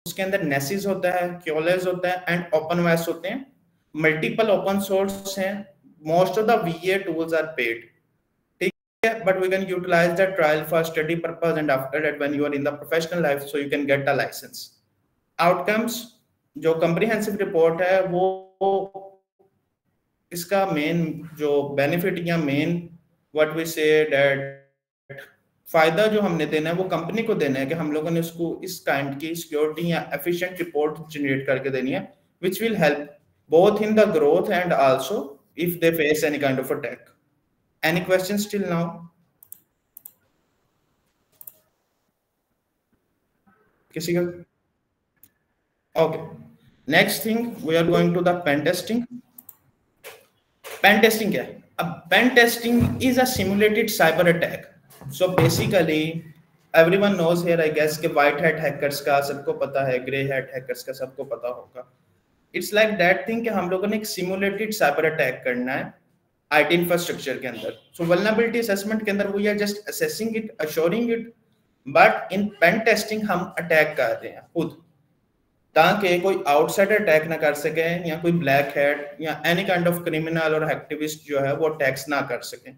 उसके अंदर नेसिस होता है, क्योलेस होता है एंड ओपनवास होते हैं। मल्टीपल ओपन सोर्स हैं, most of the VA tools are paid, ठीक है, but we can utilise the trial for study purpose and after that when you are in the professional life so you can get a licence. Outcomes, जो comprehensive report है वो इसका main जो benefit या main what we say that फायदा जो हमने देना है वो कंपनी को देना है कि हम लोगों ने उसको इस काइंड की सिक्योरिटी या एफिशिएंट रिपोर्ट जनरेट करके देनी है which will help both in the growth and also if they face any kind of attack. Any questions till now? किसी का? Okay. Next thing we are going to the pen testing. Pen testing क्या है? अब pen testing is a simulated cyber attack. So basically everyone knows here I guess कि white hat hackers का सबको पता है, grey hat hackers का सबको पता होगा. It's like that thing कि हम लोगों ने एक simulated cyber attack करना है IT इंफ्रास्ट्रक्चर के अंदर. So vulnerability assessment के अंदर we are just assessing it, assuring it, but in pen testing हम अटैक कर रहे हैं खुद, ताकि कोई आउटसाइडर अटैक ना कर सके या कोई ब्लैक हैट या एनी काइंड ऑफ क्रिमिनल और एक्टिविस्ट जो है वो अटैक्स ना कर सके.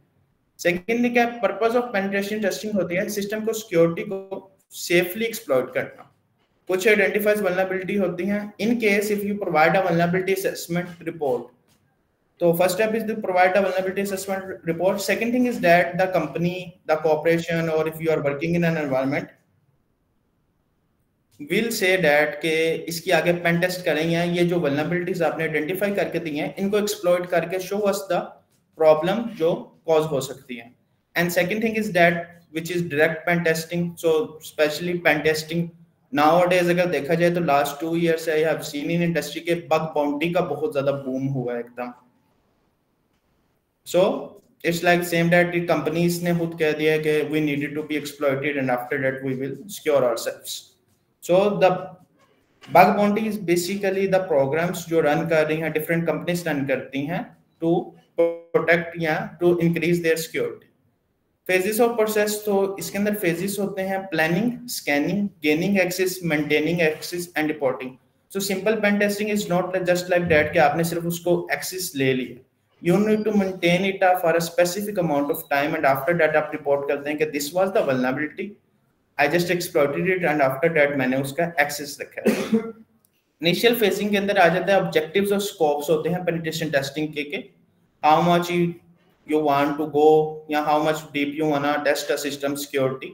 सेकेंडली क्या पर्पस ऑफ पेनिट्रेशन टेस्टिंग होती है? सिस्टम को सिक्योरिटी को सेफली एक्सप्लॉइट करना. कुछ आइडेंटिफाइज वल्नरेबिलिटी होती हैं. In case if you provide a vulnerability assessment report, तो first step is to provide a vulnerability assessment report. Second thing is that the company, the corporation और if you are working in an environment will say that के इसकी आगे pen test करेंगे. ये जो vulnerabilities आपने identify करके दी हैं इनको एक्सप्लॉइट करके शो अस द प्रॉब्लम जो कॉज हो सकती है. And second thing is that which is direct pen testing. So specially pen testing nowadays अगर देखा जाए तो लास्ट 2 years से I have seen in industry के बग बाउंटी का बहुत ज्यादा बूम हुआ है एकदम. So it's like same that companies ने खुद कह दिया है कि we needed to be exploited and after that we will secure ourselves. So the bug bounty is basically the programmes जो रन कर रही हैं डिफरेंट कंपनीज रन करती हैं टू प्रोटेक्ट या to increase their security. Phases of process, तो इसके अंदर फेजेस होते हैं planning, scanning, gaining access, maintaining access and reporting. So simple pen testing is not just like that कि आपने सिर्फ उसको एक्सेस ले लिया. You need to maintain it for a specific amount of time and after that आप report करते हैं कि this was the vulnerability, I just exploited it and after that मैंने उसका एक्सेस रखा है. इनिशियल फेजिंग के अंदर आ जाता है ऑब्जेक्टिव्स और स्कोप्स होते हैं पेनिट्रेशन टेस्टिंग के how much you want to go या how much deep you wanna test a system security.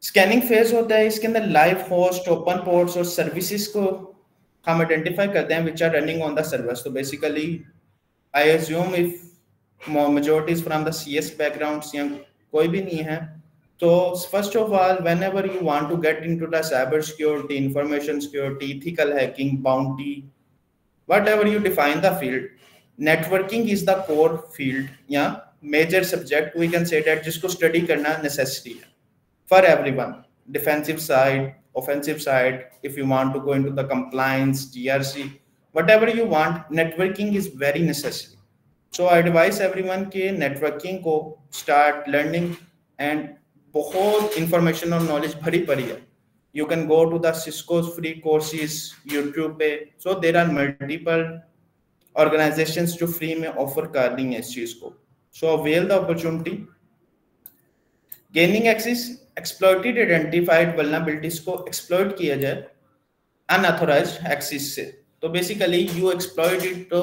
Scanning phase होता है, इसके अंदर लाइव होस्ट, ओपन पोर्ट्स और सर्विसेज को हम आइडेंटिफाई करते हैं which are running on the servers. तो basically I assume if majority is from the CS backgrounds या कोई भी नहीं है, तो first of all whenever you want to get into the cyber security, information security, ethical hacking, bounty, whatever you define the field, networking is the core field या major subject we can say that जिसको study करना necessity है for everyone. Defensive side, offensive side, if you want to go into the compliance, GRC, whatever you want, networking is very necessary. So I advice everyone के networking को start learning and बहुत information और knowledge भरी पड़ी है. You can go to the Cisco's free courses YouTube पे. सो there are multiple organisations जो free में ऑफर कर रही हैं इस चीज को. So avail the opportunity. Gaining access, exploited identified vulnerabilities को एक्सप्लॉइट किया जाए अनऑथराइज्ड एक्सेस से. तो बेसिकली यू एक्सप्लॉइट इट. तो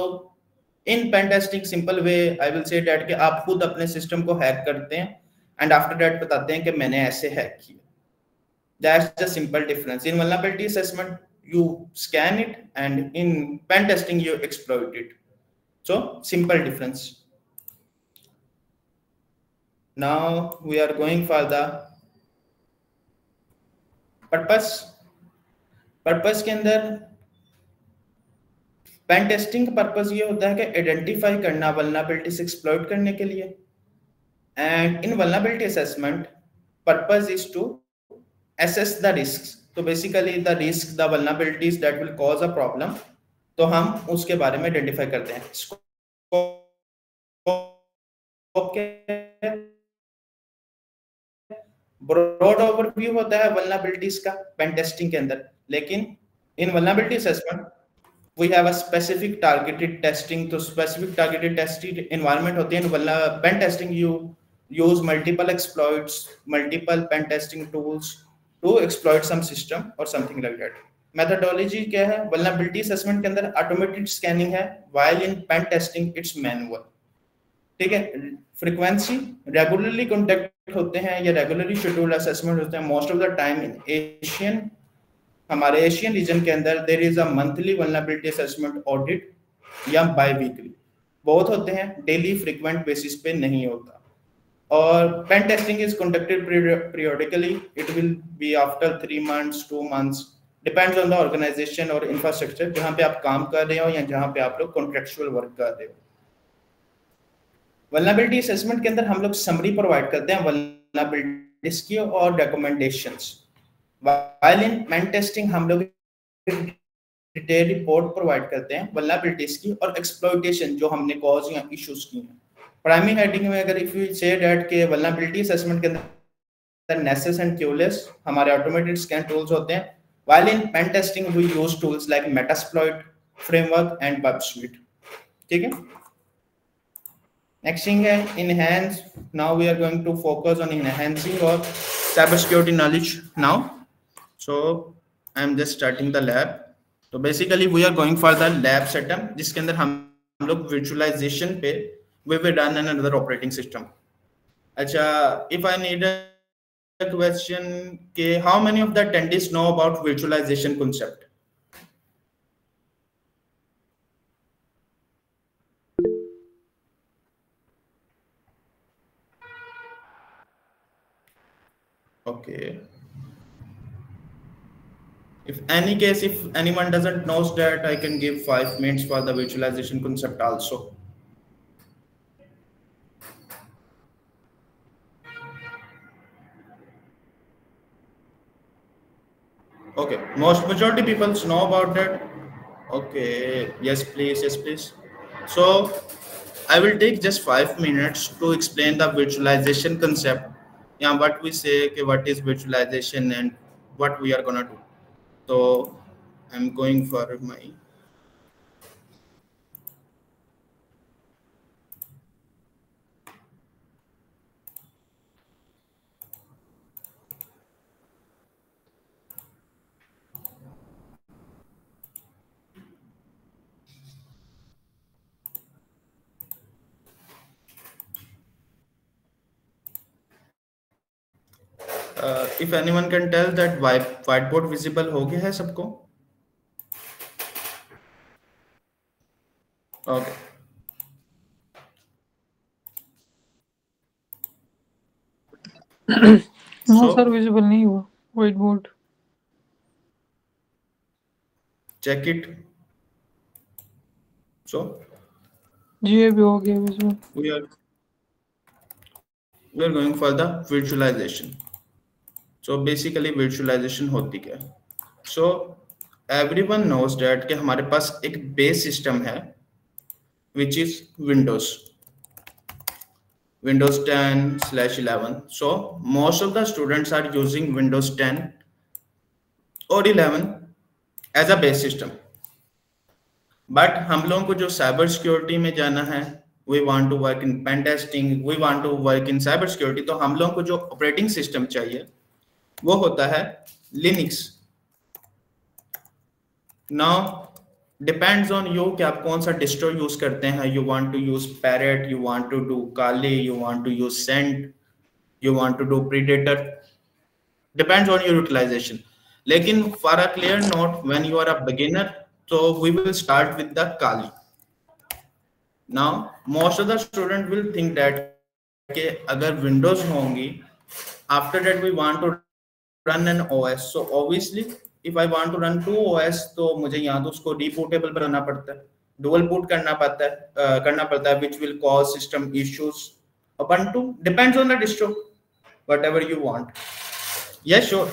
in pen testing simple way I will say that कि आप खुद अपने सिस्टम को हैक करते हैं एंड आफ्टर दैट बताते हैं कि मैंने ऐसे हैक किया. That's the simple difference. In vulnerability assessment you scan it and in pen testing you exploit it. So simple difference. Now we are going for the purpose के अंदर pen testing का purpose ये होता है कि identify करना vulnerabilities exploit करने के लिए. And in vulnerability assessment purpose is to assess the risks. तो basically the risk, the vulnerabilities that will cause a problem, तो हम उसके बारे में आइडेंटिफाई करते हैं. ब्रॉड ओवरव्यू होता है वल्नरेबिलिटीज का पेन टेस्टिंग के अंदर, लेकिन in vulnerability assessment we have a specific targeted testing. तो specific targeted testing environment होती है इन pen testing. You use multiple exploits, multiple pen testing tools to exploit some system or something like that. Methodology क्या है? vulnerability assessment के अंदर automated scanning है, while in pen testing it's manual. ठीक है. Frequency regularly contact होते हैं या रेगुलरली शेड्यूल्ड असेसमेंट होते हैं. Most of the time in Asian, हमारे एशियन रीजन के अंदर there is a monthly vulnerability assessment audit या बाई वीकली बहुत होते हैं, डेली फ्रीक्वेंट बेसिस पे नहीं होता. और pen testing is conducted periodically. It will be after 3 months 2 months, depends on the organisation और इंफ्रास्ट्रक्चर जहां पे आप काम कर रहे हो या जहां पे आप लोग कॉन्ट्रेक्चुअल वर्क कर रहे हो. वल्नरेबिलिटी असेसमेंट के अंदर हम लोग समरी प्रोवाइड करते हैं वल्नरेबिलिटीज की और recommendations. While in pen testing हम लोग डिटेल रिपोर्ट प्रोवाइड करते हैं वल्नरेबिलिटीज की और एक्सप्लॉइटेशन जो हमने कॉज या इश्यूज की हैं. प्राइमरी हेडिंग में अगर इफ यू से दैट के वल्नरेबिलिटी असेसमेंट के अंदर नेसेस एंड क्यूलेस हमारे ऑटोमेटेड स्कैन टूल्स होते हैं. While in pen testing we use tools like Metasploit, framework and web suite. ठीक है. Next thing है enhance. Now we are going to focus on enhancing our cybersecurity knowledge now. So I am just starting the lab. So basically we are going for the lab setup जिसके अंदर हम लोग virtualization पे we will run another operating system. अच्छा, if I need a question के how many of the attendees know about virtualization concept? Okay. If any case, if anyone doesn't knows that, I can give 5 minutes for the virtualization concept also. Okay, most majority people know about that. Okay, yes please, yes please. So I will take just 5 minutes to explain the virtualization concept. Yeah, what we say, okay, what is virtualization and what we are gonna do. So I'm going for my if anyone can tell that whiteboard visible हो गया है सबको? Okay. No sir visible नहीं हुआ white board. Check it. So जी अभी हो गया visible. we are going for the virtualization. So basically virtualization होती क्या है? So everyone knows that कि हमारे पास एक base system है which is Windows 10/11. So most of the students are using Windows 10 or 11 as a base system. But हम लोगों को जो cyber security में जाना है, we want to work in pen testing, we want to work in cyber security, तो हम लोगों को जो operating system चाहिए वो होता है Linux. Now depends on you कि आप कौन सा डिस्ट्रो यूज करते हैं. You want to use Parrot, you want to do Kali, you want to use Cent, you want to do Predator. Depends on your utilization. लेकिन for a clear note, when you are a beginner, so we will start with the Kali. Now most of the student will think that कि अगर Windows होंगी, after that we want to run an OS. So obviously if I want to run 2 OS तो मुझे यहाँ तो उसको rebootable बनाना पड़ता है, dual boot करना पड़ता है which will cause system issues. Ubuntu depends on the distro, whatever you want. Yes, sure,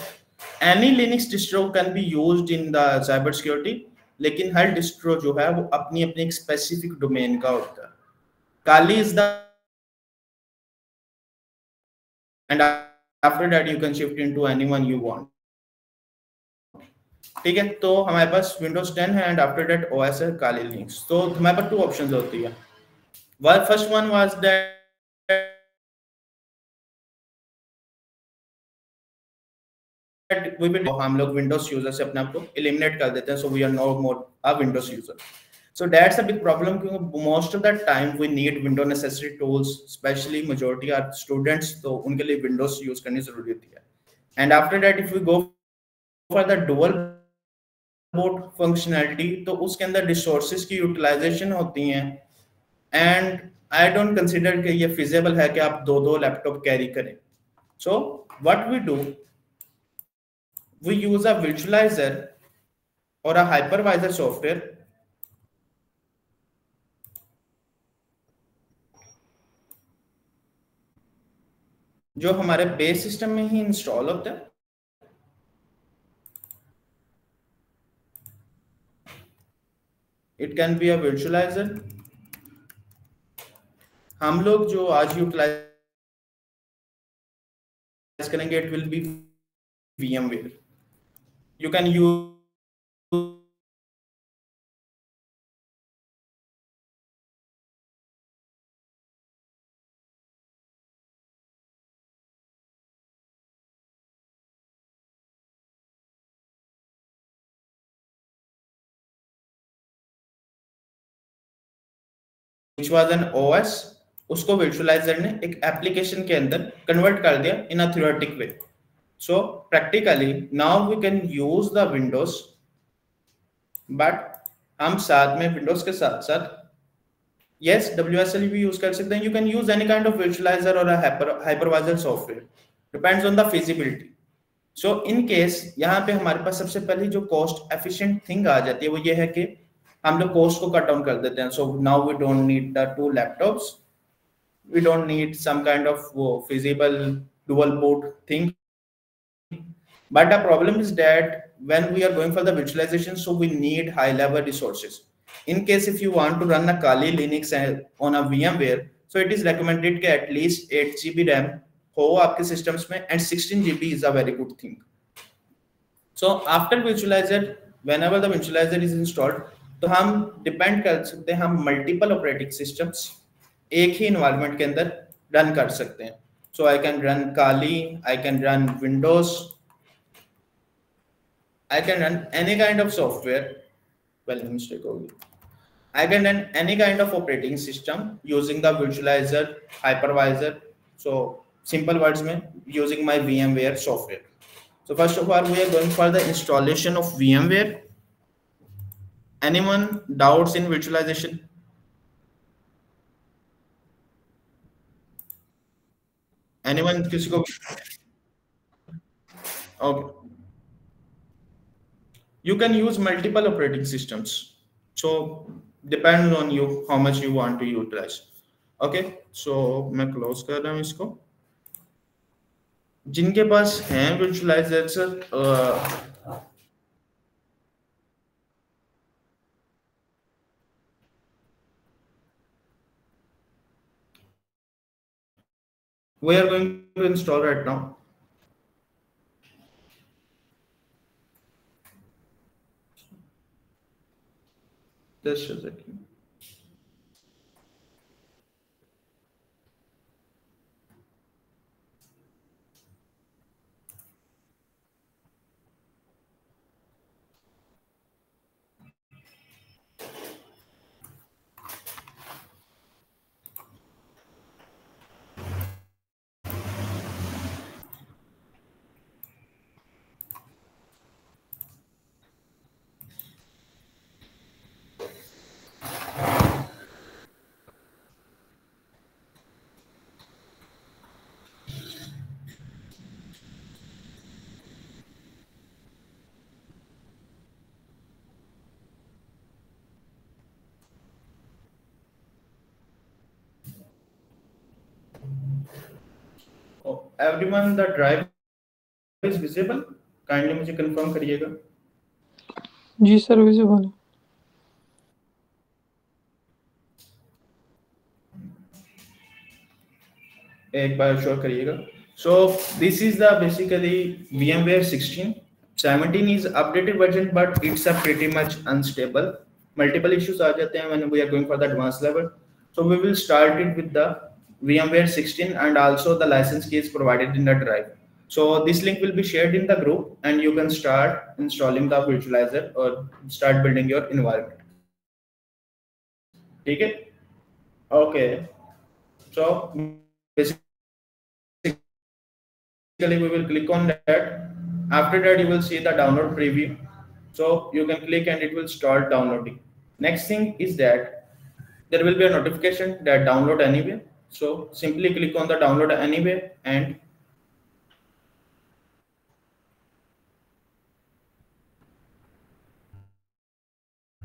any Linux distro can be used in the cyber security, लेकिन हर distro जो है वो अपनी अपनी एक specific domain का होता है. Kali is the and after that you can shift into anyone you want. ठीक है, तो हमारे पास विंडोज 10 है एंड आफ्टर दैट ओएस है काली लिनक्स. तो हमारे पास टू ऑप्शंस होती है. फर्स्ट वन वाज दैट हम लोग विंडोज यूजर से अपने आप को एलिमिनेट कर देते हैं, so we are no more a Windows user. So that's a big problem क्योंकि most of the time we need window necessary tools, especially majority are students, तो उनके लिए विंडोज यूज करनी जरूरी होती है. And after that if we go for the dual boot functionality, तो उसके अंदर रिसोर्सेज की यूटिलाइजेशन होती हैं एंड आई डोंट कंसिडर कि ये फिजिबल है कि आप दो लैपटॉप कैरी करें. So what we do, we use a visualizer or a hypervisor software जो हमारे बेस सिस्टम में ही इंस्टॉल होता है. It can be a visualiser. हम लोग जो आज यूटिलाइज करेंगे it will be VMware. You can use which was an OS, उसको विजुअलाइजर ने एक एप्लीकेशन के अंदर कन्वर्ट कर दिया in a theoretic way. So practically now we can use the Windows, but हम साथ में विंडोज के साथ साथ यस WSL भी यूज कर सकते हैं. You can use any kind of visualiser और hypervisor software, depends on the feasibility. So in case यहाँ पे हमारे पास सबसे पहली जो कॉस्ट एफिशिएंट थिंग आ जाती है वो ये है कि हम लोग कॉस्ट को कट डाउन कर देते हैं. So now we don't need the two laptops, we don't need some kind of feasible dual boot thing. But the problem is that when we are going for the virtualization, so we need high level resources. In case if you want to run a Kali Linux on a VMware, so it is recommended कि at least 8 GB RAM हो आपके systems में and 16 GB is a very good thing. So after virtualizer, whenever the virtualizer is installed, तो हम depend कर सकते हैं हम multiple operating systems एक ही इन्वायरमेंट के अंदर रन कर सकते हैं. So I can run Kali, I can run Windows, I can run any kind of software. Well mistake होगी. I can run any kind of operating system using the visualiser, hypervisor. So simple words में using my VMware software. So first of all we are going for the installation of VMware. Anyone doubts in virtualization? Anyone किसी को? Okay. You can use multiple operating systems. So depends on you how much you want to utilize. Okay. So मैं close कर रहा हूँ इसको. जिनके पास हैं virtualizer we are going to install right now. Just a second. Oh, everyone, the drive is visible. Kindly मुझे confirm करिएगा. जी sir visible है. एक बार श्योर करिएगा. So this is the basically VMware 16. 17 is updated version, but it's a pretty much unstable. Multiple issues are there when we are going for the advanced level. So we will start it with the VMware 16, and also the license key is provided in the drive. So this link will be shared in the group, and you can start installing the virtualizer or start building your environment. Okay. Okay. So basically we will click on that. After that you will see the download preview. So you can click and it will start downloading. Next thing is that there will be a notification that download anyway. So simply click on the download anyway, and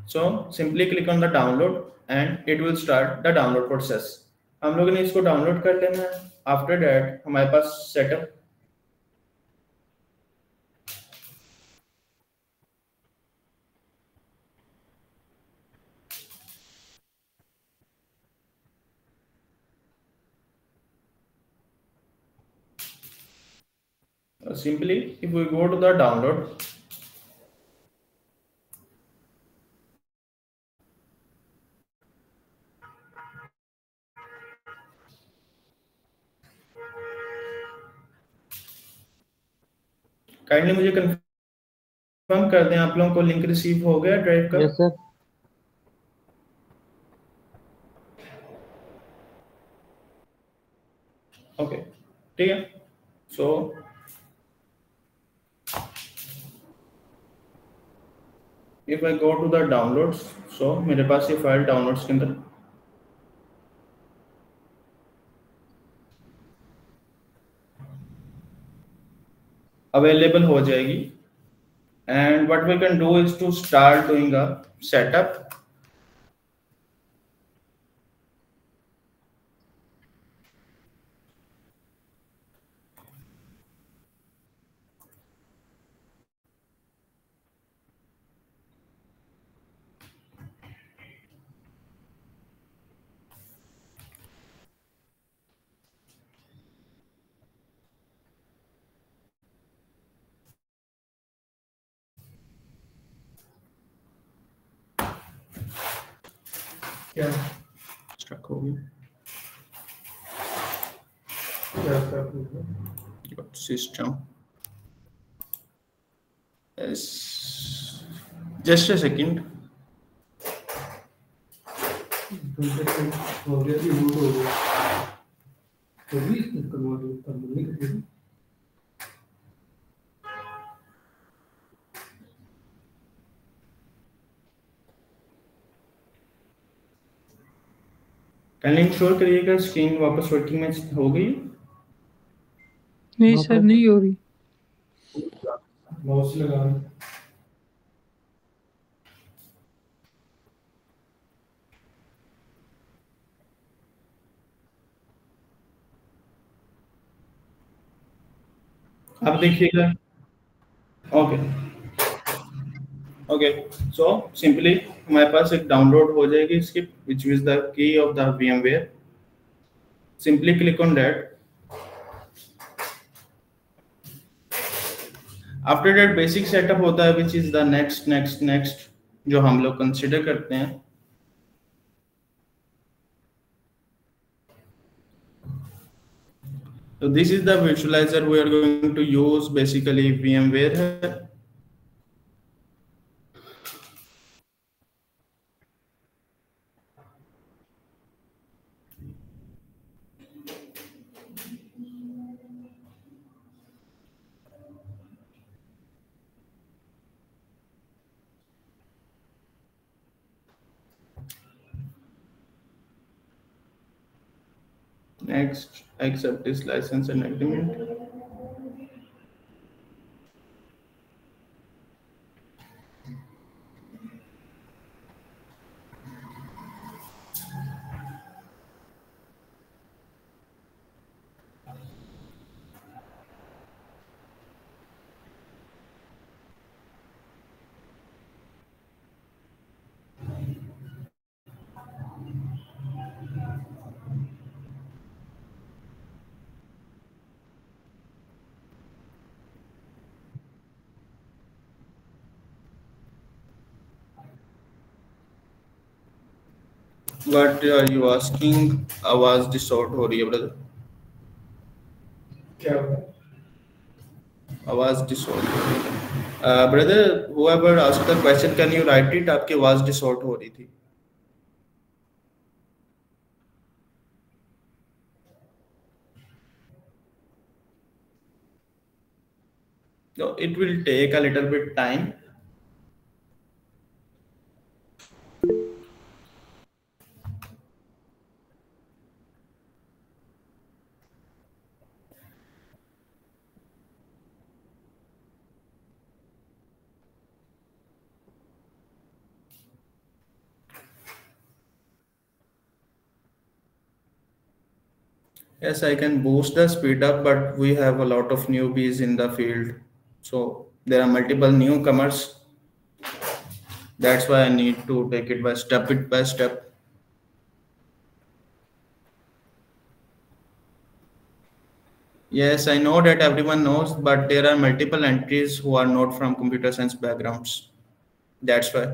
so simply click on the download and it will start the download process. हम लोगों ने इसको download कर लेना है. After that हमारे पास setup simply if we go to the download, kindly मुझे कंफर्म कर दें आप लोगों को लिंक रिसीव हो गया ड्राइव का. Yes sir. ओके ठीक है. So if I go to the downloads, so मेरे पास ये फाइल डाउनलोड्स के अंदर अवेलेबल हो जाएगी. And what we can do is to start doing a setup. क्या स्टक हो गया? क्या स्टक हो गया? System yes, just a second. हो गया कि बूट हो गया तो भी करवा दो तब नहीं करेगी. कैन इंश्योर करिएगा स्क्रीन वापस वर्किंग में हो गई. नहीं सर, नहीं हो रही. माउस लगा आप देखिएगा. Okay okay. सो सिंपली हमारे पास एक डाउनलोड हो जाएगी इसकी which is the key of the VMware. Simply click on that. After that basic setup होता है which is the next जो हम लोग कंसिडर करते हैं. So this is the virtualizer we are going to use. Basically VMware है. Next, accept this license and agreement. What are you asking? आवाज distort हो रही है ब्रदर. क्या आवाज डिस्टॉर्ट हो रही है brother. whoever asked the question, can you write it? आपकी आवाज डिस्टॉर्ट हो रही थी. So it will take a little bit time. Yes, I can boost the speed up, but we have a lot of newbies in the field. So there are multiple newcomers. That's why I need to take it by step. Yes, I know that everyone knows, but there are multiple entries who are not from computer science backgrounds. That's why.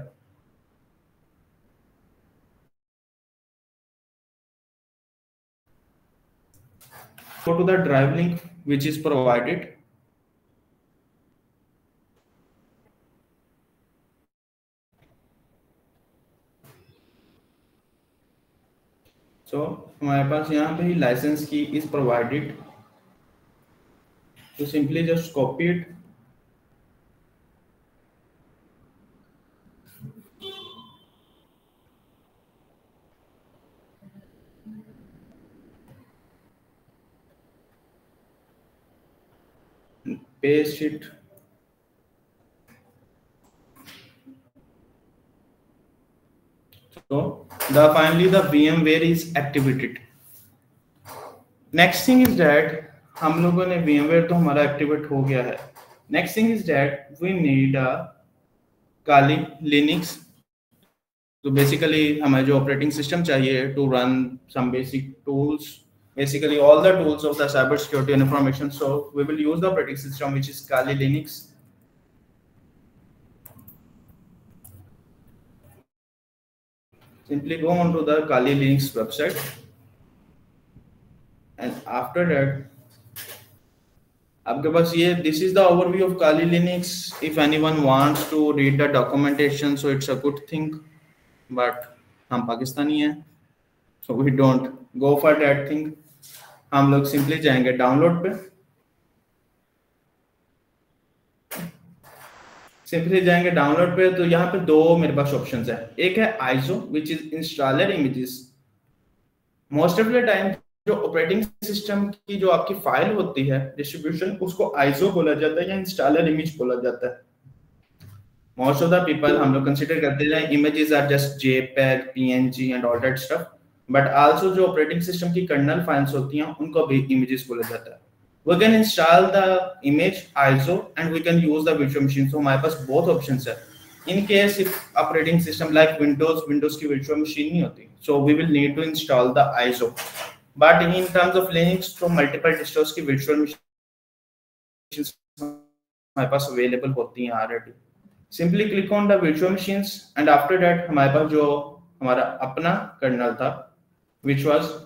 Go to the drive link which is provided. So हमारे पास यहाँ पे ही license key is provided. So simply just copy it. Paste it. So finally the VMware is activated. Next thing is that हम लोगों ने VMware तो हमारा activate हो गया है. Next thing is that we need a Kali Linux. So basically हमें जो operating system चाहिए to run some basic tools, basically all the tools of the cybersecurity and information. So we will use the operating system which is Kali Linux. Simply go on to the Kali Linux website, and after that आपके पास ये this is the overview of Kali Linux. If anyone wants to read the documentation, so it's a good thing, but हम पाकिस्तानी हैं, so we don't go for that thing. हम लोग simply जाएंगे download पे, simply जाएंगे download पे. तो यहाँ पे दो मेरे पास ऑप्शंस है. एक है आइजो which is installer images. Most of the time जो ऑपरेटिंग सिस्टम की जो आपकी फाइल होती है डिस्ट्रीब्यूशन, उसको आइजो बोला जाता है या इंस्टॉलर इमेज बोला जाता है. मोस्ट ऑफ द पीपल हम लोग कंसीडर करते हैं images are just JPEG, PNG and all that stuff, but also जो ऑपरेटिंग सिस्टम की कर्नल फाइल्स होती हैं उनको भी इमेजेस बोला जाता है. We can install the image ISO and we can use the virtual machine. So हमारे पास both options है. In case if operating system like Windows की virtual machine नहीं होती, so we will need to install the ISO. But in terms of Linux, तो multiple distros की virtual machines हमारे पास available होती हैं already. Simply click on the virtual machines and after that हमारे पास जो हमारा अपना kernel था, which was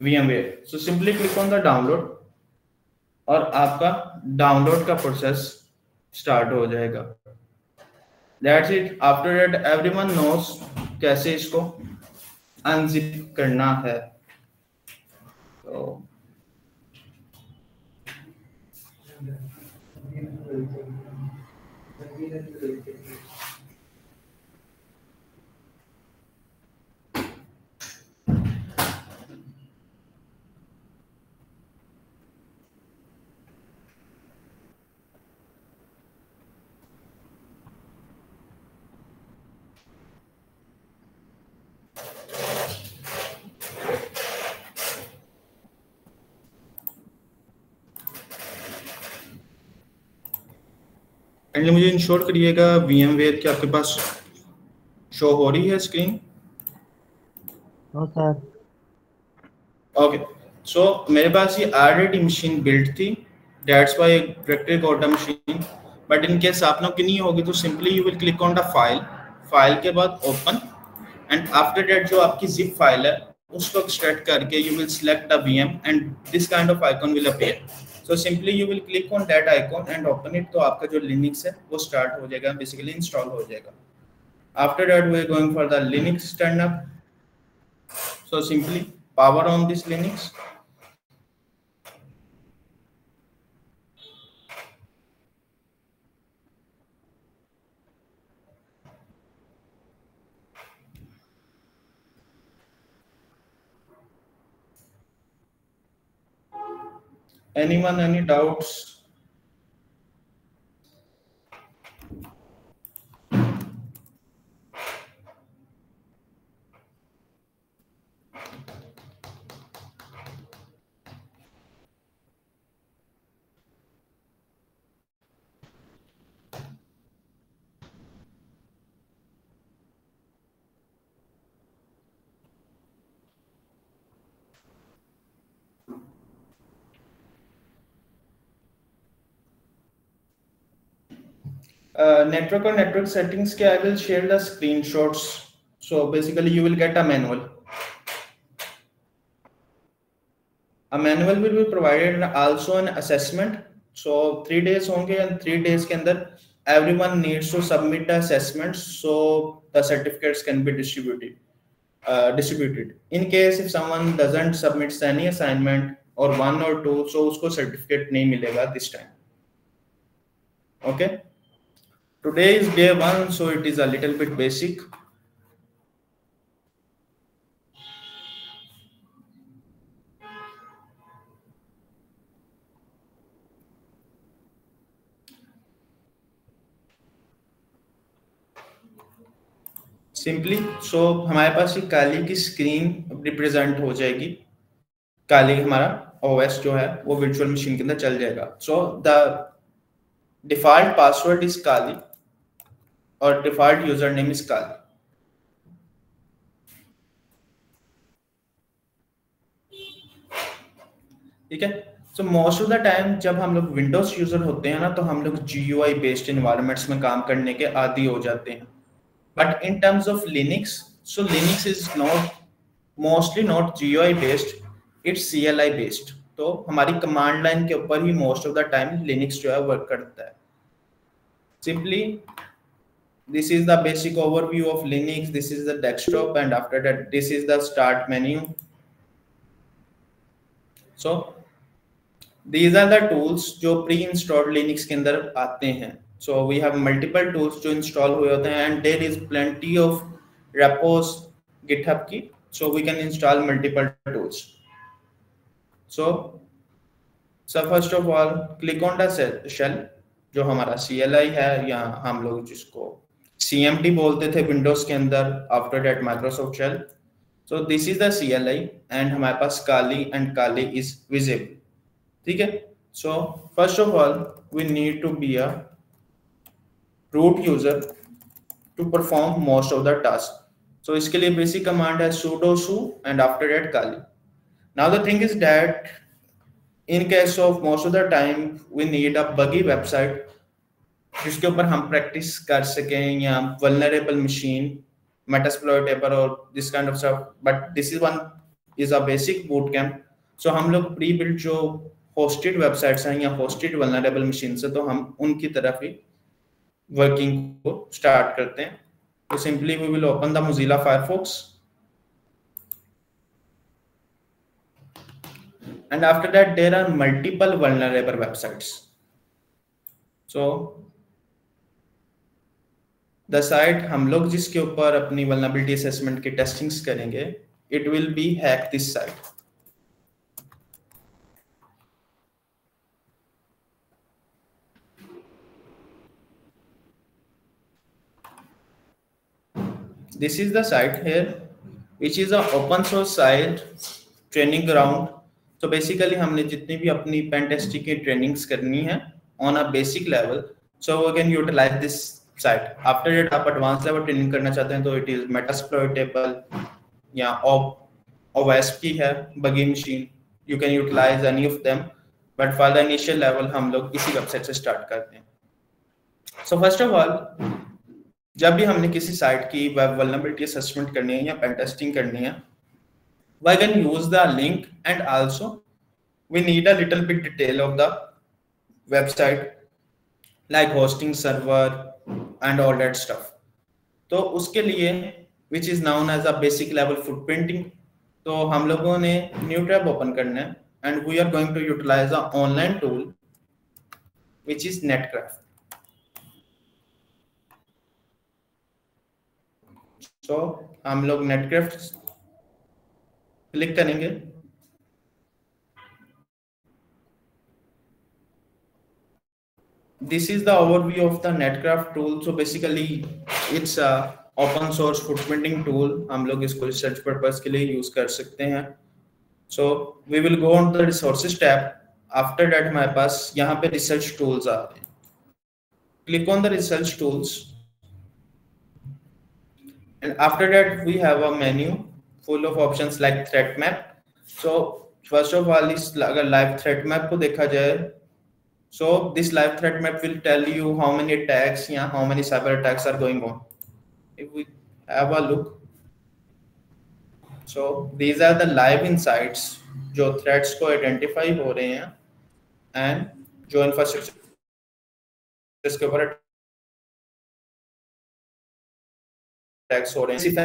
VMware. So simply click on the download और आपका डाउनलोड का प्रोसेस स्टार्ट हो जाएगा. That's it. After that everyone knows कैसे इसको अनजिप करना है. तो एंड मुझे इंश्योर करिएगा VMware कि आपके पास शो हो रही है screen. No sir. Okay. So मेरे पास ये ऑलरेडी मशीन बिल्ड थी, that's why directly got a machine. But in case आप लोग की नहीं होगी तो simply you will click on the file के बाद ओपन एंड आफ्टर दैट जो आपकी जिप फाइल है उसको एक्सट्रैक्ट करके you will select a VM and this kind of icon will appear. So simply you will click on that icon and open it, तो आपका जो लिनक्स है वो स्टार्ट हो जाएगा, बेसिकली इंस्टॉल हो जाएगा. After that we are going for the Linux stand up. So simply power on this Linux. Anyone, any doubts? Network or network settings के I will share the screenshots. So basically you will get a manual. A manual will be provided and also an assessment. So 3 days होंगे and 3 days के अंदर everyone needs to submit the assessments so the certificates can be distributed. In case if someone doesn't submit any assignment or 1 or 2, so उसको certificate नहीं मिलेगा this time. Okay. Today is day 1, so it is a little bit basic. Simply, so हमारे पास ये काली की screen represent हो जाएगी. काली हमारा OS जो है वो virtual machine के अंदर चल जाएगा. So the default password is काली और default username is काली. ठीक है. So most of the time जब हम लोग Windows यूजर होते हैं ना तो हम लोग GUI based environments में काम करने के आदी हो जाते हैं. But in terms of Linux, so Linux is mostly not GUI based, it's CLI based. तो हमारी कमांड लाइन के ऊपर ही most of the time Linux जो है वर्क करता है. Simply, this is the basic overview of Linux. This is the desktop, and after that, this is the start menu. So these are the tools जो pre-installed Linux के अंदर आते हैं. So we have multiple tools जो install हुए होते हैं and there is plenty of repos GitHub की, so we can install multiple tools. So first of all click on the shell जो हमारा CLI है या हम लोग जिसको CMD बोलते थे Windows के अंदर. After that Microsoft shell. So this is the CLI and हमारे पास Kali and Kali is visible. ठीक है. So first of all we need to be a root user to perform most of the tasks. So इसके लिए basic command है sudo su and after that Kali. Now the thing is that in case of most of the time we need a buggy website जिसके ऊपर हम practice कर सकें या vulnerable machine, metasploitable or this kind of stuff. But this is a basic bootcamp. So हम लोग pre-built जो hosted websites हैं या hosted vulnerable machines है तो हम उनकी तरफ ही वर्किंग को स्टार्ट करते हैं. तो simply we will open the Mozilla Firefox and after that there are multiple vulnerable websites. So the site हम लोग जिसके ऊपर अपनी वल्नरेबिलिटी असेसमेंट की टेस्टिंग्स करेंगे, it will be hack this site. This is the site here, which is a open source site training ground. So basically हमने जितनी भी अपनी पेन टेस्टिंग की ट्रेनिंग्स करनी है on a basic level, so we can utilize this site. After that आप advanced level training करना चाहते हैं तो it is Metasploitable या OWASP की है buggy machine, you can utilize any of them. But for the initial level हम लोग इसी वेबसाइट से स्टार्ट करते हैं. So first of all जब भी हमने किसी साइट की वेब वल्नरेबिलिटी असेसमेंट करनी है या पेन टेस्टिंग करनी है, we can use the link, and also we need a little bit detail of the website like hosting server and all that stuff. तो उसके लिए which is known as a basic level footprinting, तो हम लोगों ने new tab open करना है and we are going to utilize a online tool which is Netcraft. So हम लोग Netcraft क्लिक करेंगे. This is the overview of the Netcraft tool. So basically it's a open source footprinting tool. हम लोग इसको research purpose के लिए use कर सकते हैं. So we will go on to the resources tab. After that हमारे पास यहाँ पे research tools आते हैं. Click on the research tools, and after that we have a menu full of options like threat map. So first of all, इस अगर live threat map को देखा जाए, so this live threat map will tell you how many attacks, yeah, how many cyber attacks are going on. If we have a look, so these are the live insights जो threats को identify हो रहे हैं and जो infrastructure इसके ऊपर attacks हो रहे हैं. If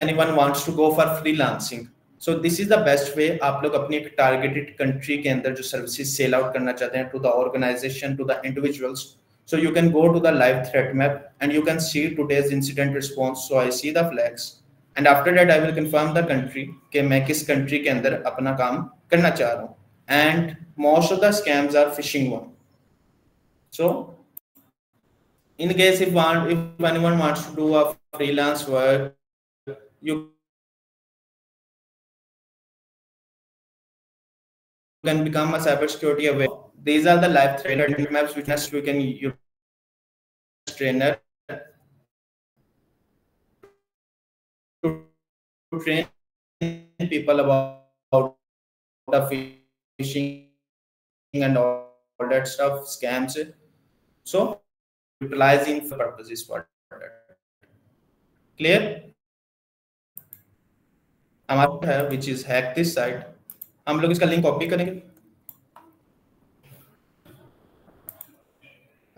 anyone wants to go for freelancing, so this is the best way. आप लोग अपनी एक targeted country के अंदर जो services sell out करना चाहते हैं to the organization, to the individuals, so you can go to the live threat map and you can see today's incident response. So I see the flags, and after that I will confirm the country कि मैं किस country के अंदर अपना काम करना चाह रहा हूँ. And most of the scams are phishing one. So in case if anyone wants to do a freelance work, you can become a cybersecurity aware. These are the live threat maps which we can use trainer to train people about the phishing and all that stuff, scams. So utilizing for purposes for that. Clear? हमारा है which is hack this site. हम लोग इसका link copy करेंगे.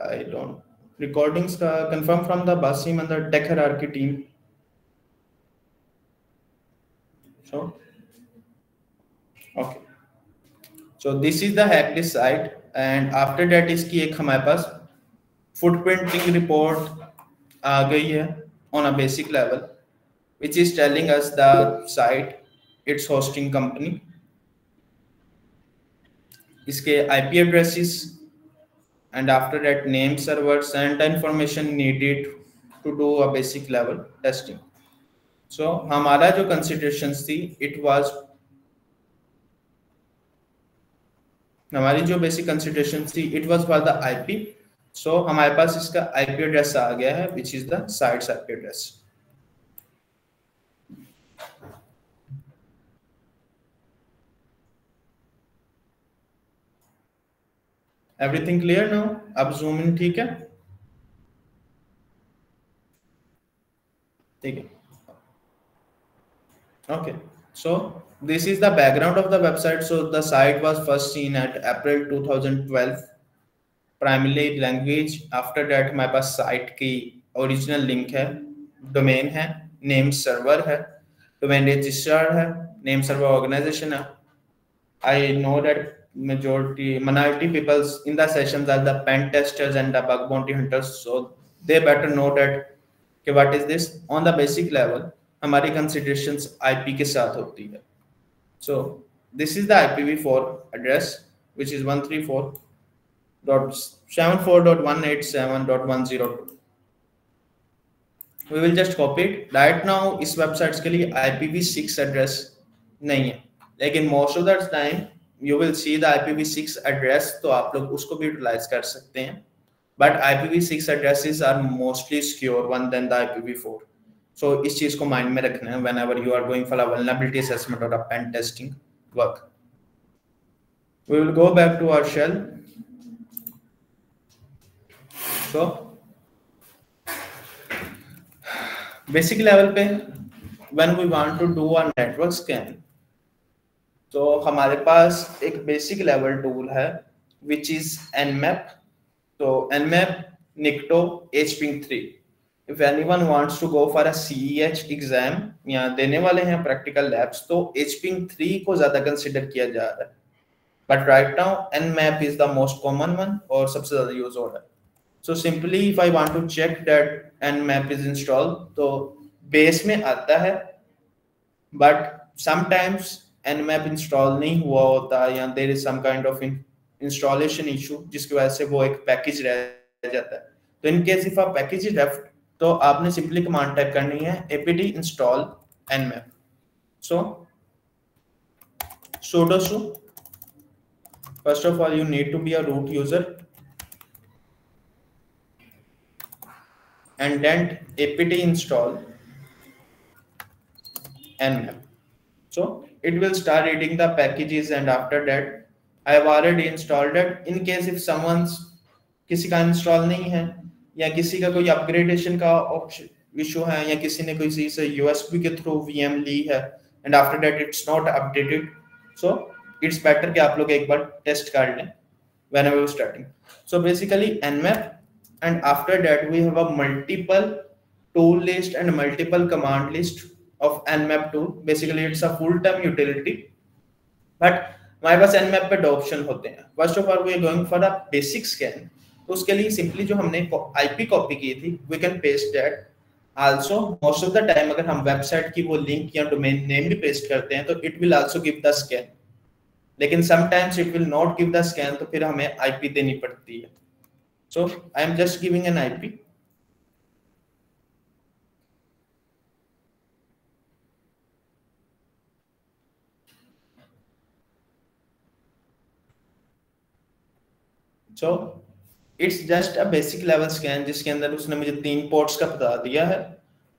I don't recordings का confirm from the Basim and the tech hierarchy team. So okay, so this is the hack this site, and after that इसकी एक हमारे पास footprinting report आ गई है on a basic level, which is telling us the site, its hosting company, इसके IP addresses, and after that name servers and the information needed to do a basic level testing. So हमारा जो considerations थी, हमारी जो basic considerations थी, it was for the IP. So हमारे पास इसका IP address आ गया है, which is the site's IP address. Everything clear now? अब zoom in ठीक है? ठीक है. Okay, so this is the background of the website. So the site was first seen at April 2012. Primarily language. After that हमारे पास site की original link है, domain है, name server है, domain register है, name server organization है. I know that minority people in the sessions are the pen testers and the bug bounty hunters, so they better know that what is this. On the basic level हमारी considerations IP के साथ होती है. So this is the IPv4 address, which is 134.74.187.102. We will just copy it. Right now इस websites के लिए IPv6 address नहीं है, लेकिन most of the time you will see the IPv6 address, तो आप लोग उसको भी utilize कर सकते हैं. But IPv6 addresses are mostly secure one than the IPv4. So इस चीज को mind में रखना है whenever you are going for a vulnerability assessment or a pen testing work. We will go back to our shell. So basic level पे when we want to do a network scan, तो हमारे पास एक basic level tool है which is nmap. तो nmap Nikto hping 3. If anyone wants to go for a CEH exam या देने वाले हैं प्रैक्टिकल लैब्स, तो hping 3 को ज्यादा कंसिडर किया जा रहा है, but right now nmap is the most common one और सबसे ज्यादा यूज हो रहा है. So simply if I want to check that nmap is installed, तो बेस में आता है, but sometimes nmap install नहीं हुआ होता या there is some kind of installation issue जिसकी वजह से वो एक पैकेज रह जाता है. तो in case if a package is left, तो आपने simply command type करनी है apt install nmap. So sudo su, first of all you need to be a root user, and then apt install nmap. So it will start reading the packages, and after that I have already installed it. In case if someone's किसी का install नहीं है या किसी का कोई upgradation का option issue है या किसी ने किसी से यूएसबी के थ्रू वीएम ली है and after that it's not updated, so it's better कि आप लोग एक बार टेस्ट कर लें whenever you're starting. So basically nmap, and after that we have a multiple tool list and multiple command list of nmap tool. Basically it's a full time utility, but हमारे पास nmap पे दो option होते हैं. First of all we are going for a basic scan, तो उसके लिए simply जो हमने आईपी कॉपी की थी we can paste that. Also most of the time अगर हम वेबसाइट की वो लिंक या डोमेन नेम भी पेस्ट करते हैं तो it will also give the scan, लेकिन sometimes it will not give the scan, तो फिर हमें आईपी देनी पड़ती है. So I am just giving an IP. So it's just a basic level scan जिसके अंदर उसने मुझे 3 पोर्ट्स का बता दिया है.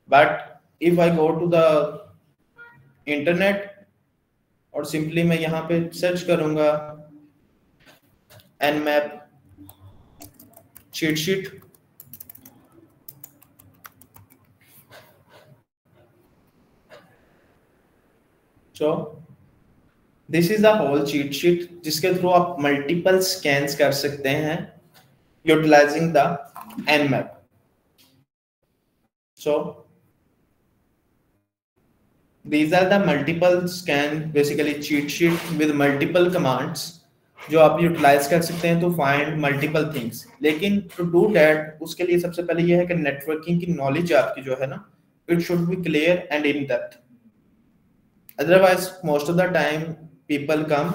But if I go to the internet और सिंपली मैं यहाँ पे सर्च करूंगा nmap cheat sheet, so this is the whole cheat sheet जिसके थ्रू आप मल्टीपल स्कैन्स कर सकते हैं utilizing the nmap. So these are the multiple scan basically cheat sheet with multiple commands जो आप यूटिलाइज कर सकते हैं टू फाइंड मल्टीपल थिंग्स. लेकिन टू डू दैट उसके लिए सबसे पहले ये है कि नेटवर्किंग की नॉलेज आपकी जो है ना it should be clear and in depth. Otherwise most of the time people come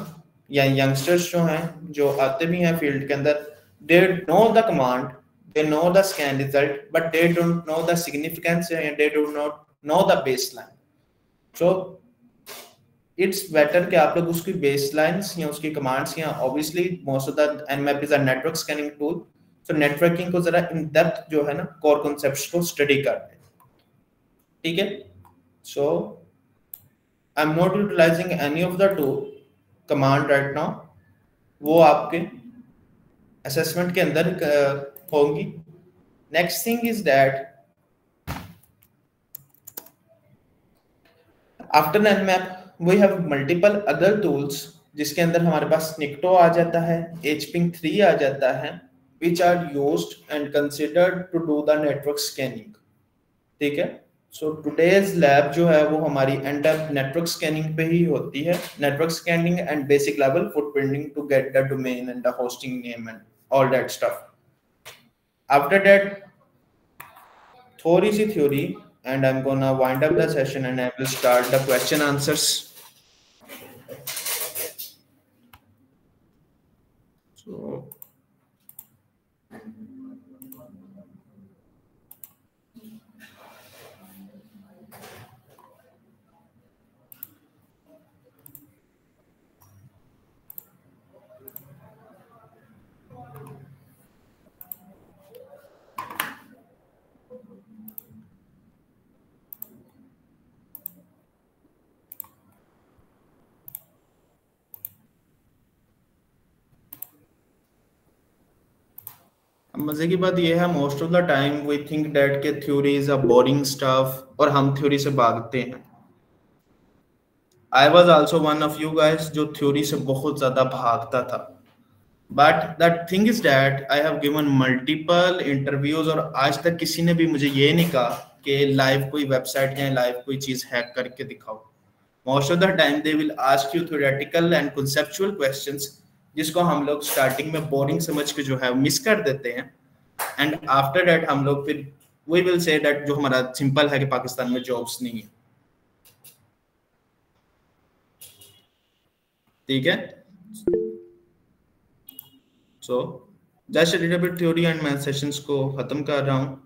या यंगस्टर्स जो हैं जो आते भी हैं फील्ड के अंदर, they know the command, they know the scan result, but they don't know the significance and they do not know the baseline. So it's better कि आप लोग उसकी बेसलाइंस या उसकी कमांड्स या obviously most of the nmap is a network scanning tool, so networking को जरा in depth जो है ना कोर कॉन्सेप्ट्स को स्टडी करते हैं. ठीक है. So I am not utilising any of the two command right now, वो आपके असेसमेंट के अंदर होंगी. Next thing is that after nmap we have multiple other tools जिसके अंदर हमारे पास निक्टो आ जाता है, hping 3 आ जाता है, which are used and considered to do the network scanning. ठीक है. So today's lab जो है वो हमारी end up network scanning पे ही होती है, network scanning and basic level footprinting to get the domain and the hosting name and all that stuff. After that थोड़ी सी theory and I'm gonna wind up the session and I will start the question answers. So मजे की बात ये है, most of the time we think that के theory is a boring stuff और हम theory से भागते हैं। I was also one of you guys जो थ्योरी से बहुत ज्यादा भागता था। But the thing is that I have given multiple interviews और आज तक किसी ने भी मुझे ये नहीं कहा कि लाइव कोई वेबसाइट या लाइव कोई चीज हैक करके दिखाओ। Most of the time they will ask you theoretical and conceptual questions जिसको हम लोग स्टार्टिंग में बोरिंग समझ के जो है मिस कर देते हैं, एंड आफ्टर दैट हम लोग फिर वी विल से दैट जो हमारा सिंपल है कि पाकिस्तान में जॉब्स नहीं है। ठीक है, so just a little bit theory and math sessions को खत्म कर रहा हूं।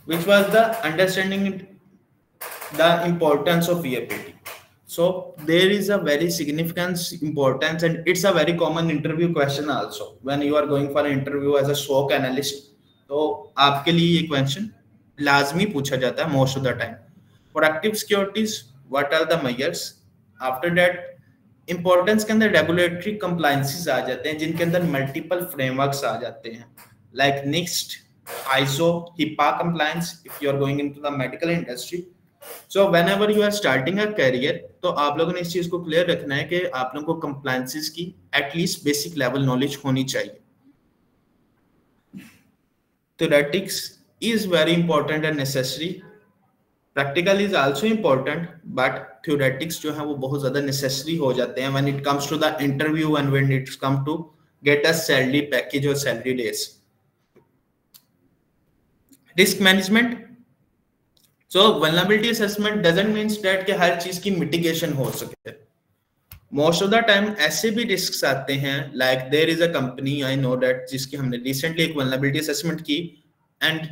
which was the understanding the importance of VAPT. So there is a very significant importance and it's a very common interview question also when you are going for an interview as a SOC analyst. तो आपके लिए ये question लाजमी पूछा जाता है most of the time. Productive securities, what are the measures? After that importance के अंदर रेगुलेटरी कंप्लायंसेस आ जाते हैं जिनके अंदर मल्टीपल फ्रेमवर्क्स आ जाते हैं, like next ISO, HIPAA compliance if you are going into the medical industry. So whenever you are starting a career, तो आप लोगों ने इस चीज को क्लियर रखना है कि आप लोगों को compliances की एटलीस्ट बेसिक लेवल नॉलेज होनी चाहिए। Theoretics is very important and necessary. Practical is also important, but theoretics जो है वो बहुत ज्यादा necessary हो जाते हैं when it comes to the interview and when it comes to get a salary package or salary days. Risk management, so vulnerability assessment doesn't means that कि हर चीज की मिटिगेशन हो सके। मोस्ट ऑफ द टाइम ऐसे भी risks आते हैं, like there is a company I know that जिसकी हमने रिसेंटली एक वल्नरेबिलिटी असेसमेंट की and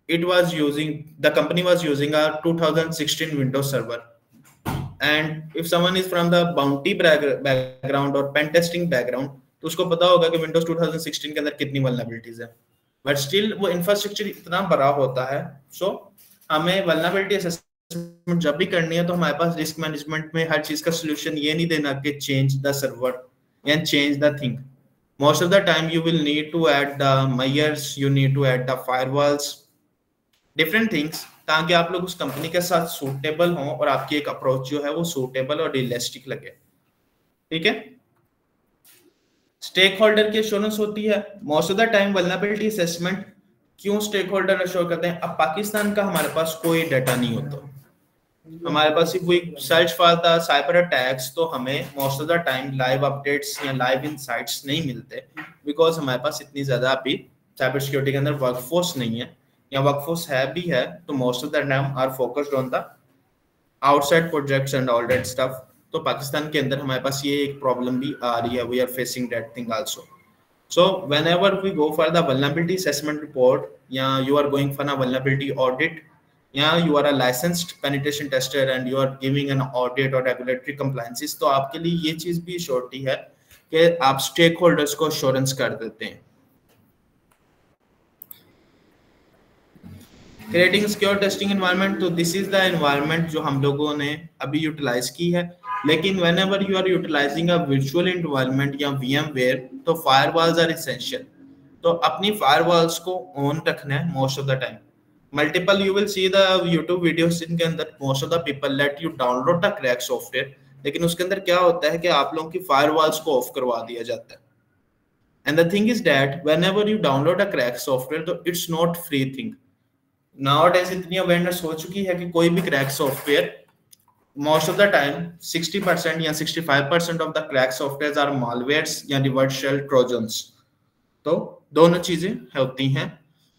it was using the company was using a 2016 Windows server and if someone is from the bounty background और pen testing background तो उसको पता होगा कि विंडोज 2016 के अंदर कितनी वल्नरेबिलिटीज है, बट स्टिल वो इंफ्रास्ट्रक्चर इतना बड़ा होता है। सो हमें वल्नरेबिलिटी असेसमेंट जब भी करनी है तो हमारे पास रिस्क मैनेजमेंट में हर चीज का सॉल्यूशन ये नहीं देना कि change the server and change the thing. Most of the time you will need to add the measures, you need to add the firewalls, different things, ताकि आप लोग उस कंपनी के साथ सूटेबल हों और आपकी एक अप्रोच जो है वो सूटेबल और रियलिस्टिक लगे। ठीक है, स्टेक होल्डर की एश्योरेंस होती है। Most of the time vulnerability assessment क्यों स्टेक होल्डर एश्योर करते हैं? अब पाकिस्तान का हमारे पास कोई डाटा नहीं होता, हमारे पास सिर्फ we search for the cyber attacks, तो हमें most of the time live updates या लाइव इनसाइट्स नहीं मिलते बिकॉज हमारे पास इतनी ज्यादा अभी साइबर सिक्योरिटी के अंदर वर्कफोर्स नहीं है, या वर्कफोर्स है भी है तो most of the time are focused on the outside projects and all that stuff. तो पाकिस्तान के अंदर हमारे पास ये एक प्रॉब्लम भी आ रही है, we are facing that thing also. So whenever we go for the vulnerability assessment report या you are going for a vulnerability audit या you are a licensed penetration tester and you are giving an audit और regulatory compliances, तो आपके लिए ये चीज भी surety है कि आप स्टेक होल्डर्स को एश्योरेंस कर देते हैं। क्रिएटिंग सिक्योर टेस्टिंग एनवायरनमेंट, तो दिस इज द एनवायरनमेंट जो हम लोगों ने अभी यूटिलाइज की है, लेकिन whenever you are utilizing a virtual environment या VMware तो firewalls are essential। तो अपनी firewalls को ऑन रखना है most of the time. Multiple you will see the YouTube videos जिनके अंदर most of the people let you download the crack software, लेकिन उसके अंदर क्या होता है कि आप लोगों की firewalls को ऑफ करवा दिया जाता है। And the thing is that whenever you download a crack software तो it's not free thing। Nowadays इतनी अवेयरनेस हो चुकी है कि कोई भी crack software most of the time 60% या 65% of the crack softwares are malwares या reverse shell trojans, तो दोनों चीजें होती हैं।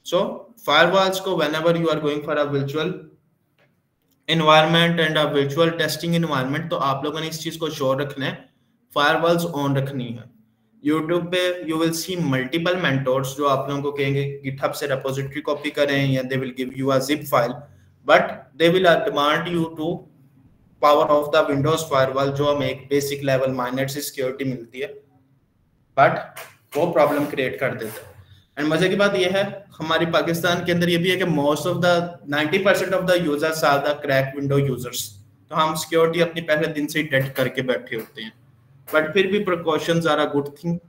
so firewalls को whenever you are going for a virtual environment and a virtual testing environment तो आप लोगों ने इस चीज को श्योर रखना है, firewalls ऑन रखनी है। YouTube पे you will see multiple mentors जो आप लोगों को कहेंगे GitHub से repository copy करें या they will give you a zip file, but they will demand you to power of the Windows firewall जो हमें एक बेसिक लेवल माइनर से सिक्योरिटी मिलती है, बट वो प्रॉब्लम क्रिएट कर देता है। एंड मजे की बात ये है हमारी पाकिस्तान के अंदर ये भी है कि most of the 90% of the users are the crack window users. तो हम सिक्योरिटी अपनी पहले दिन से ही डेट करके बैठे होते हैं, बट फिर भी precautions are a good thing.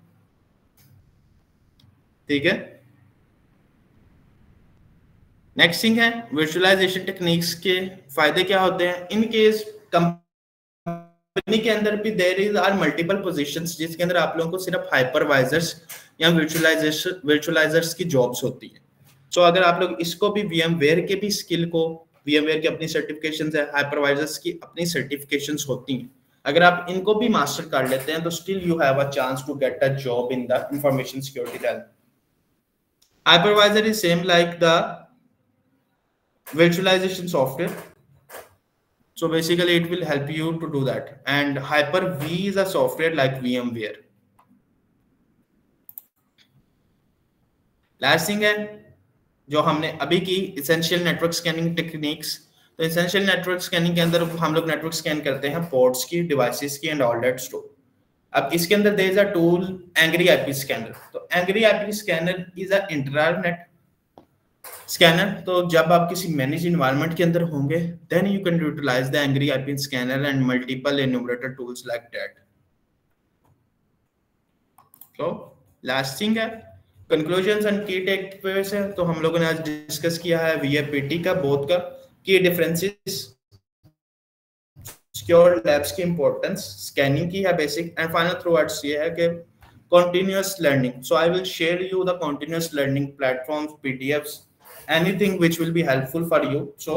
ठीक है, नेक्स्ट थिंग है वर्चुअलाइजेशन टेक्निक्स के फायदे क्या होते हैं। इन केस कंपनी के अंदर भी there is are multiple positions जिसके अंदर आप लोगों को सिर्फ हाइपरवाइजर्स या वर्चुअलाइजर्स की जॉब्स होती है। सो अगर आप लोग इसको भी VMware के भी स्किल को, VMware की अपनी सर्टिफिकेशंस है, हाइपरवाइजर्स की अपनी सर्टिफिकेशंस होती हैं, अगर आप इनको भी मास्टर कर लेते हैं तो still you have a chance to get a job in the information security realm. Hypervisor is same like the virtualization software. So basically it will help you to do that. And Hyper-V is a software like VMware. Last thing है जो हमने अभी की essential network scanning techniques. तो essential network scanning के अंदर हम लोग network scan करते हैं ports की, devices की and all that stuff. अब इसके अंदर there is a tool Angry IP Scanner. तो Angry IP Scanner is a intranet scanner. तो जब आप किसी मैनेज इन्वायरमेंट के अंदर होंगे then you can utilise the angry IP scanner and multiple enumerator tools like that. तो लास्ट थिंग है कंक्लूजन्स एंड की टेकअवेज है। तो हम लोगों ने आज डिस्कस किया है VFPT का, बोथ का, की डिफरेंसेस, सिक्योर लैब्स की इंपॉर्टेंस, स्कैनिंग की है बेसिक, एंड फाइनल थ्रूआउट्स ये है कि continuous learning. So I will share you the continuous learning platforms, PDFs, anything which will be helpful for you. So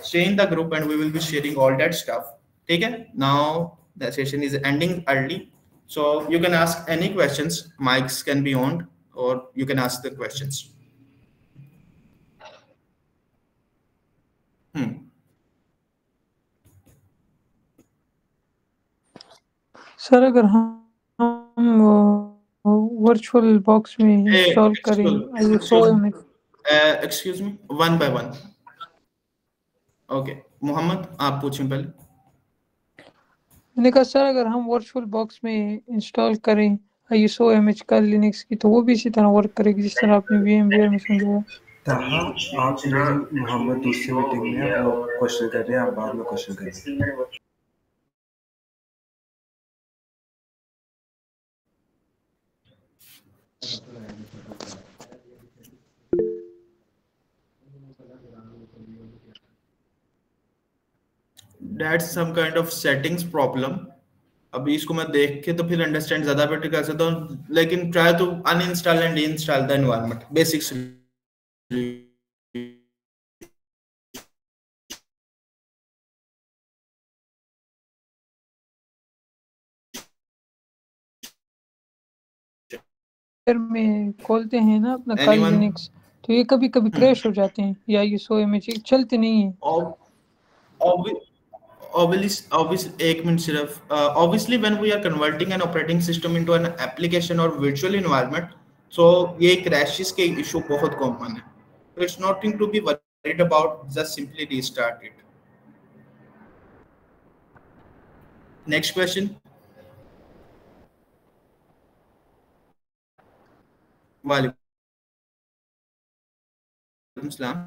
stay in the group and we will be sharing all that stuff. Okay, now the session is ending early, so you can ask any questions. Mics can be on or you can ask the questions. Sir अगर हम virtual box में install करें excuse me, one by one. Okay Mohammad आप पूछें पहले। मैंने कहा sir अगर हम वर्चुअल बॉक्स में इंस्टॉल करें ISO/MH का लिनक्स की तो वो भी इसी तरह वर्क करेगी जिस तरह आपने VMware में समझाया। ताहा आपने मोहम्मद दूसरी मीटिंग में वो क्वेश्चन कर रहे हैं, आप बाद में क्वेश्चन करें। That's some kind of settings problem. अभी इसको मैं देख के तो फिर अंडरस्टैंड ज्यादा बेटर कर सकता हूँ, लेकिन try to uninstall and install the environment basics. में खोलते हैं ना अपना काली लिनक्स, तो ये कभी कभी क्रैश हो जाते हैं या ISO/MH चलते नहीं है। Obviously, एक मिनट सिर्फ, obviously when we are converting an operating system into an application or virtual environment, so ये crashes के issue बहुत common है, so it's nothing to be worried about, just simply restart it. Next question. वालेकुम सलाम।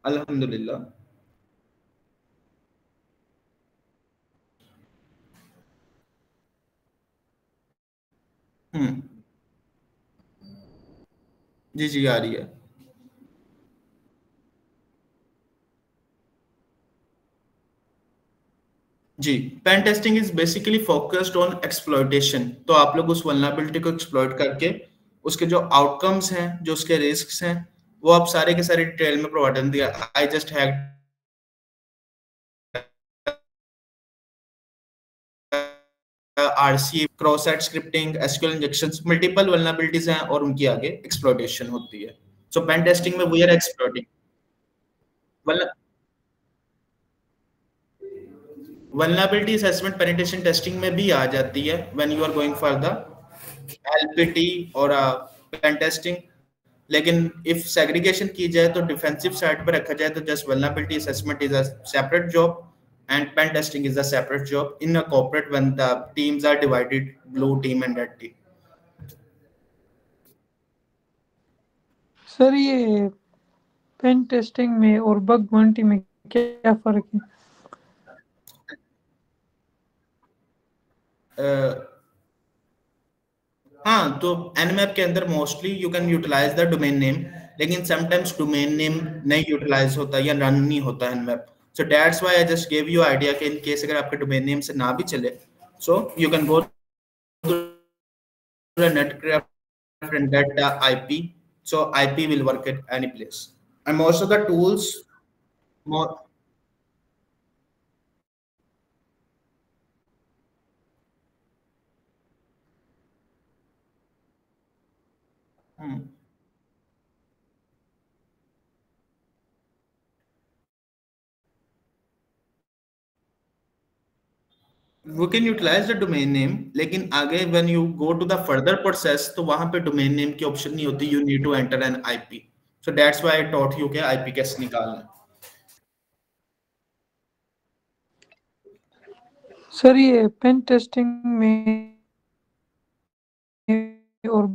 अल्हम्दुलिल्लाह। जी जी आ रही है। जी, pen testing is basically focused on exploitation. तो आप लोग उस वल्नरेबिलिटी को एक्सप्लॉइट करके उसके जो आउटकम्स हैं, जो उसके रिस्क्स हैं, वो आप सारे के सारे डिटेल में प्रोवाइड कर दिया। I just had RC, cross site scripting, SQL injections, multiple vulnerabilities हैं और उनकी आगे एक्सप्लॉइटेशन होती है। सो पेन टेस्टिंग में we are exploiting vulnerability assessment penetration testing में भी आ जाती है when you are going for the LPT और pen testing। लेकिन if segregation की जाए तो defensive side पर रखा जाए तो just vulnerability assessment is a separate job and pen testing is a separate job in a corporate when the teams are divided, blue team and red team. Sir ये pen testing में और bug bounty में क्या फर्क है? हाँ, तो nmap के अंदर mostly you can utilise the domain name, लेकिन समटाइम्स डोमेन नेम नहीं यूटिलाइज होता या रन नहीं होता nmap. So that's why I just gave you idea कि in case अगर आपके डोमेन नेम से ना भी चले, so you can go to the netcraft and get the IP. So IP will work at any place. And most of the tools, more, we can utilize the domain name, लेकिन आगे when you go to the further process तो वहां पे domain name की option नहीं होती, you need to enter an IP. So that's why I taught you कि IP कैसे निकालना. सर ये पेन टेस्टिंग में और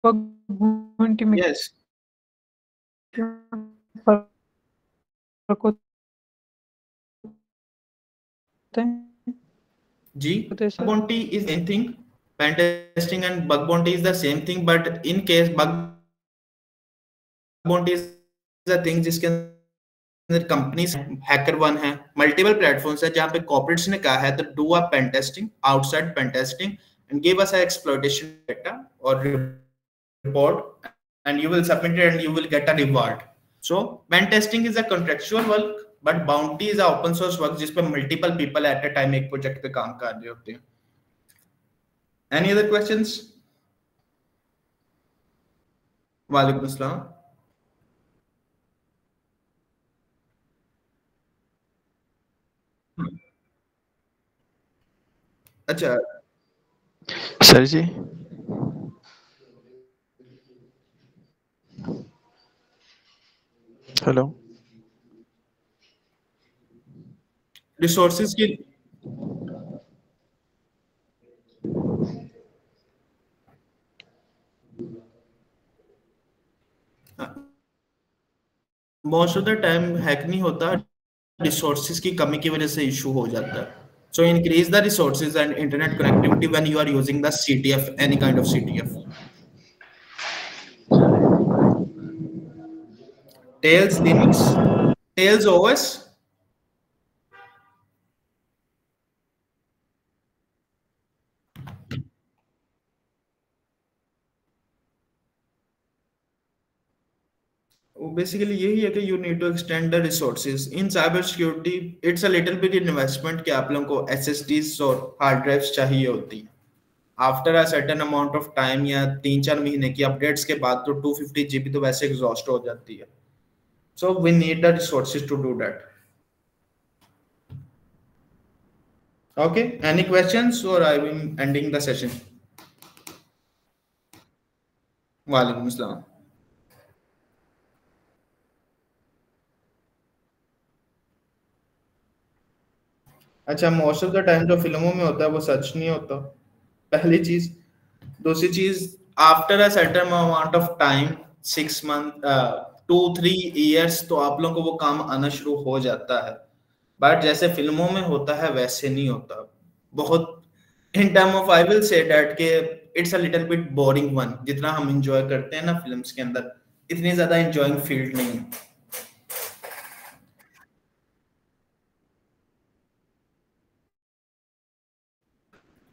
बग बाउंटी में Yes. क्या फर्क होता है? G. होता है Bug sir? bounty is same thing. Pen testing and bug bounty is the same thing, but in case bug bounty is the thing जिसके अंदर कंपनीज हैकर वन है, मल्टीपल प्लेटफॉर्म्स है जहां पे कॉर्पोरेट्स ने कहा है तो do a pen testing, outside pen testing and give us a exploitation data और report and you will submit it and you will get a reward. So pen testing is a contractual work, but bounty is a open source work जिस पे multiple people at a time एक project पे काम कर रहे होते हैं. Any other questions? वालेकुम अस्सलाम. अच्छा, सर जी हेलो, रिसोर्सेज की most of the time hack नहीं होता, रिसोर्सेज की कमी की वजह से इशू हो जाता है. So increase the resources and internet connectivity when you are using the CTF, any kind of CTF. Tails Linux, Tails OS. Basically यही है कि you need to extend the resources in cyber security. It's a little bit investment कि आप लोगों को SSDs और hard drives चाहिए होती है. After a certain amount of time या 3-4 महीने की अपडेट्स के बाद तो 250 GB तो वैसे एग्जॉस्ट हो जाती है. So we need the resources to do that. Okay, any questions or I will ending the session. वालेकुम अस्सलाम. अच्छा, मोस्ट ऑफ द टाइम जो फिल्मों में होता है वो सच नहीं होता, पहली चीज. दूसरी चीज, after a certain amount of time 6 month 2-3 years तो आप लोगों को वो काम आना शुरू हो जाता है, बट जैसे फिल्मों में होता है वैसे नहीं होता. बहुत in term of I will say that के it's a little bit boring one. जितना हम एंजॉय करते हैं ना फिल्म्स के अंदर, इतनी ज्यादा एंजॉयिंग फील्ड नहीं है.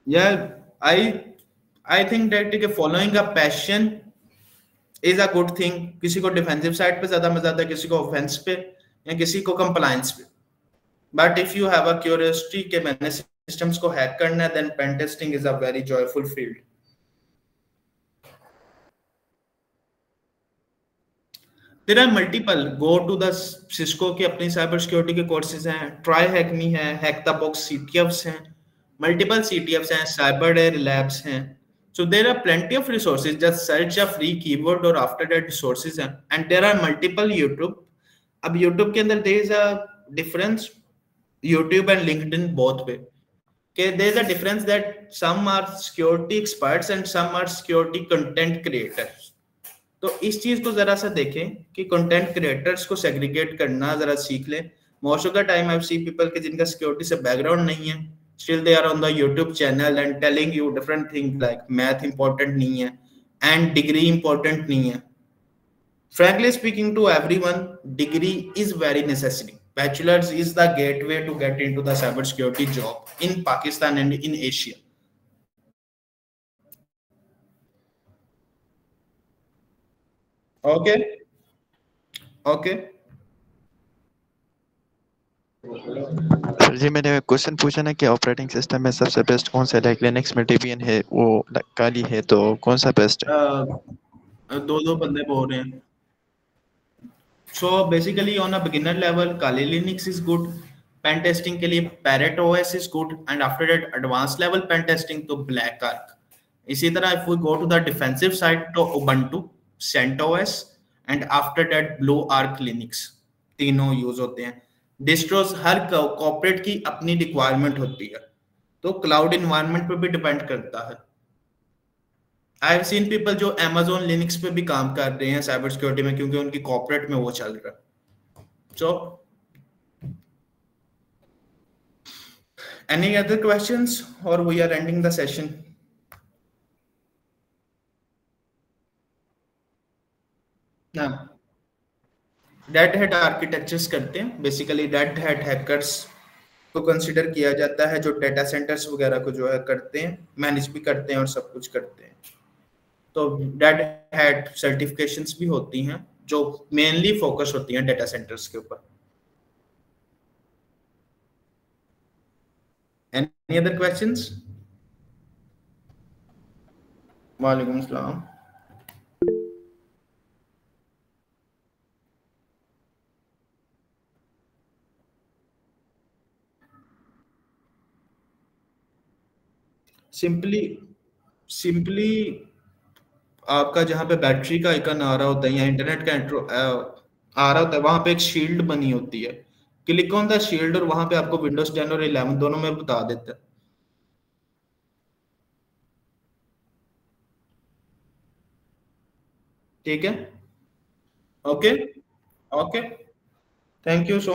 Yeah, I think that following a passion is a good thing. किसी को डिफेंसिव साइड पे ज्यादा मजा आता है, किसी को ऑफेंस पे या किसी को कंप्लायंस पे. But if you have a curiosity कि मैंने सिस्टम्स को हैक करना है, then pen testing is a very joyful field. There are multiple. Go to the Cisco के अपनी साइबर सिक्योरिटी के कोर्सेज हैं, ट्राई हैकमी है, हैक द बॉक्स CTFs हैं, मल्टीपल CTFs हैं, साइबर डेयर लैब्स हैं. So there are plenty of resources. Just search a free keyword और after that resources हैं. And there are multiple YouTube. अब YouTube के अंदर there is a difference. YouTube and LinkedIn both way. Okay, there is a difference that some are security experts and some are security content creators. तो इस चीज को जरा सा देखें कि कंटेंट क्रिएटर्स को सेग्रीगेट करना जरा सीख लें। Most of the time I see people के जिनका सिक्योरिटी से बैकग्राउंड नहीं है, still they are on the YouTube channel and telling you different thing like math important नहीं है एंड डिग्री इंपॉर्टेंट नहीं है। Frankly speaking to everyone, degree is very necessary. Bachelor's is the gateway to get into the cybersecurity job in Pakistan and in Asia. Okay. Okay. Sir ji मैंने question पूछा ना कि operating system में सबसे best कौन सा, लाइक लिनक्स में Debian है, वो काली है, तो कौन सा बेस्ट है? दो बंदे बोल रहे हैं। So basically on a beginner level, Kali Linux is good. Pen testing के लिए Parrot OS is good, and after that advanced level pen testing तो Black Arc. इसी तरह if we go to the defensive side तो Ubuntu, CentOS and after that Blue Arc Linux तीनों use होते हैं। Distros हर corporate की अपनी requirement होती है, तो क्लाउड इन्वायरमेंट पे भी डिपेंड करता है। आई हैव सीन पीपल जो Amazon लिनक्स पे भी काम कर रहे हैं साइबर सिक्योरिटी में, क्योंकि उनकी कॉर्पोरेट में वो चल रहा है। सो एनी अदर क्वेश्चंस और we are ending the session? ना डेड हेड आर्किटेक्चर्स करते हैं। बेसिकली डेड हेड हैकर्स को कंसिडर किया जाता है जो डेटा सेंटर्स वगैरह को जो है करते हैं, मैनेज भी करते हैं और सब कुछ करते हैं। तो डेड हेड सर्टिफिकेशंस भी होती हैं जो मेनली फोकस होती हैं डेटा सेंटर्स के ऊपर। Any other questions? वालेकुम अस्सलाम। सिंपली आपका जहां पे बैटरी का आइकन आ रहा होता है या इंटरनेट का आ रहा होता है, वहां पे एक शील्ड बनी होती है। क्लिक ऑन द शील्ड और वहां पे आपको विंडोज 10 और 11 दोनों में बता देता है। ठीक है, okay okay, thank you so